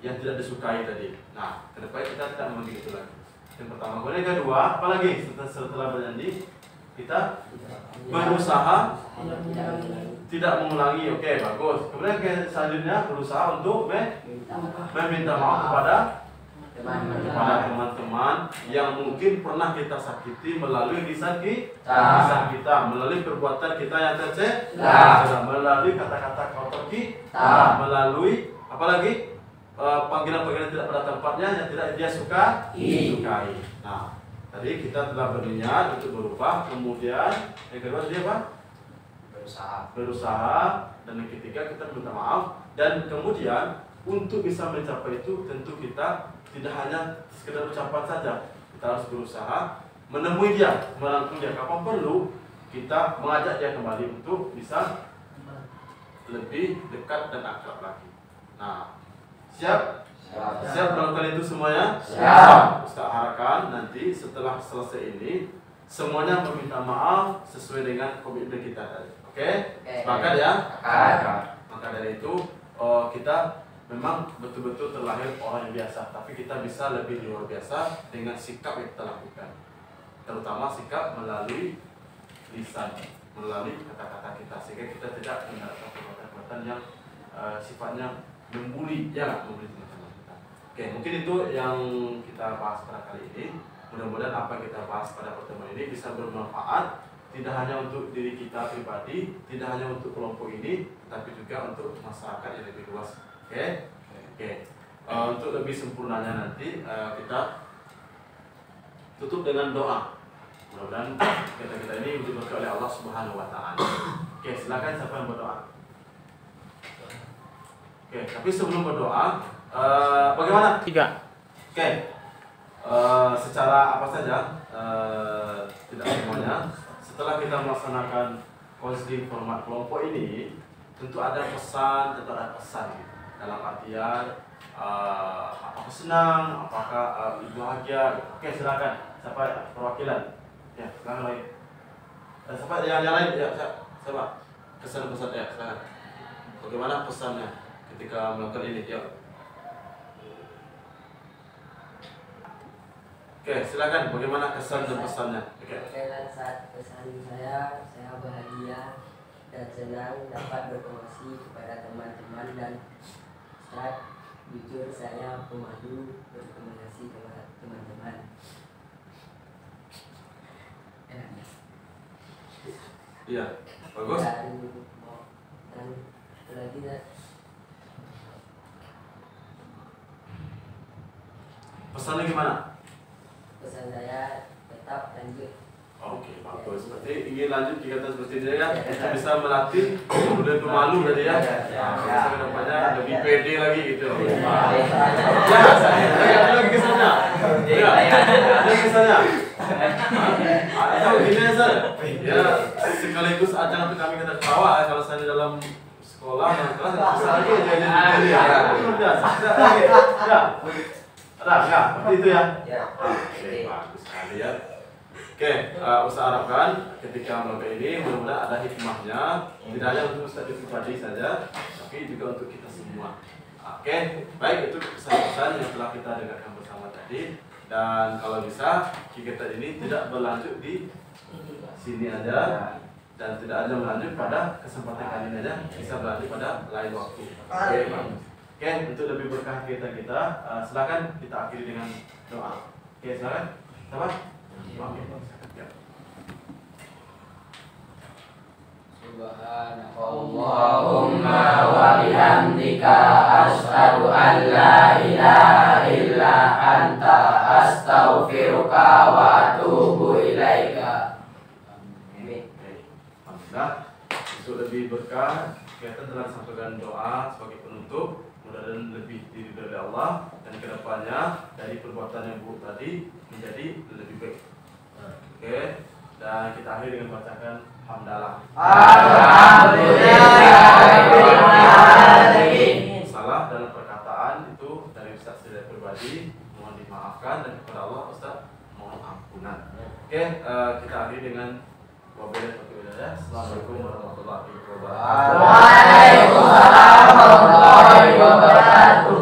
yang tidak disukai tadi, nah, kedepan kita tidak memanggil itu lagi. Yang pertama. Kemudian yang kedua, apalagi setelah berjanji, kita berusaha tidak mengulangi. Oke, bagus. Kemudian selanjutnya berusaha untuk meminta maaf kepada teman-teman yang mungkin pernah kita sakiti melalui lisan kita, melalui perbuatan kita yang tercela, melalui kata-kata kotor kita, melalui apalagi panggilan-panggilan tidak pada tempatnya yang tidak dia sukai. Nah, tadi kita telah berniat untuk berubah, kemudian yang kedua dia apa? Berusaha, dan yang ketiga kita minta maaf, dan kemudian untuk bisa mencapai itu tentu kita tidak hanya sekedar ucapan saja, kita harus berusaha menemui dia, merangkul dia, kapan perlu kita mengajak dia kembali untuk bisa lebih dekat dan akrab lagi. Nah, siap? Siap melakukan itu semuanya? Siap. Ustaz harapkan nanti setelah selesai ini semuanya meminta maaf sesuai dengan komitmen kita tadi. Oke? Sepakat ya? Maka dari itu kita memang betul-betul terlahir orang yang biasa, tapi kita bisa lebih luar biasa dengan sikap yang kita lakukan. Terutama sikap melalui lisan, melalui kata-kata kita, sehingga kita tidak menggunakan perbuatan-perbuatan yang sifatnya membuli, ya, membuli teman-teman kita. Oke, mungkin itu yang kita bahas pada kali ini. Mudah-mudahan apa yang kita bahas pada pertemuan ini bisa bermanfaat, tidak hanya untuk diri kita pribadi, tidak hanya untuk kelompok ini, tapi juga untuk masyarakat yang lebih luas. Oke. Untuk lebih sempurnanya nanti kita tutup dengan doa. Mudah-mudahan kita ini diberkahi oleh Allah Subhanahu Wa Taala. Oke, silakan siapa yang berdoa. Oke, tapi sebelum berdoa, bagaimana? 3. Oke. Secara apa saja, tidak semuanya. Setelah kita melaksanakan counseling format kelompok ini, tentu ada pesan, dalam artian apakah senang, apakah bahagia. Oke, silakan. Siapa perwakilan? Ya, silakan lagi. Siapa yang lain? Ya, siapa? Kesan-pesan ya, silakan. Bagaimana pesannya ketika melakukan ini? Ya. Oke, silakan. Bagaimana kesan dan pesannya? Oke. Saat pesan saya bahagia dan senang dapat berpromosi kepada teman-teman, dan saat jujur saya pemalu berkomunikasi kepada teman-teman. Iya, bagus. Dan lagi pesannya gimana? pesan saya tetap lanjut. Oke, bagus. Berarti ingin lanjut kegiatan seperti ini ya, kita bisa melatih kemudian pemalu berarti ya. Bisa kedepannya lebih pede lagi gitu. Ya, ada lagi kesannya. Ya, ada kesannya. Atau gini ya, ya sekaligus ajang untuk kami kita ketawa kalau saya di dalam sekolah dan kelas bisa lagi jadi ya. Udah, lagi. Ya. Ada, seperti itu ya. Oke, bagus sekali ya. Oke, Ustaz harapkan ketika melakukan ini mudah-mudahan ada hikmahnya, tidak hanya untuk Ustaz pribadi saja, tapi juga untuk kita semua. Oke, baik, itu pesan-pesan yang telah kita dengarkan bersama tadi. Dan kalau bisa kegiatan ini tidak berlanjut di sini aja dan tidak hanya berlanjut pada kesempatan kali ini aja, bisa berlanjut pada lain waktu. Oke, bagus. Oke, untuk lebih berkah kegiatan kita, silakan kita akhiri dengan doa. Oke, silakan. Siapa? Subhanallahumma wa bihamdika asyhadu an la ilaha illa anta astaghfiruka wa atubu ilaika. Alhamdulillah, untuk lebih berkah kegiatan telah disampaikan doa sebagai penutup. Mudah-mudahan lebih diridhoi oleh Allah dan kedepannya dari perbuatan yang buruk tadi menjadi lebih baik. Oke, dan kita akhiri dengan bacakan hamdalah. Alhamdulillahirobbilalamin. Salah dalam perkataan itu dari Ustaz secara pribadi, mohon dimaafkan, dan kepada Allah Ustaz mohon ampunan. Oke, kita akhiri dengan wabillahi taufiq. Assalamualaikum warahmatullahi wabarakatuh. Waalaikumsalam warahmatullahi wabarakatuh.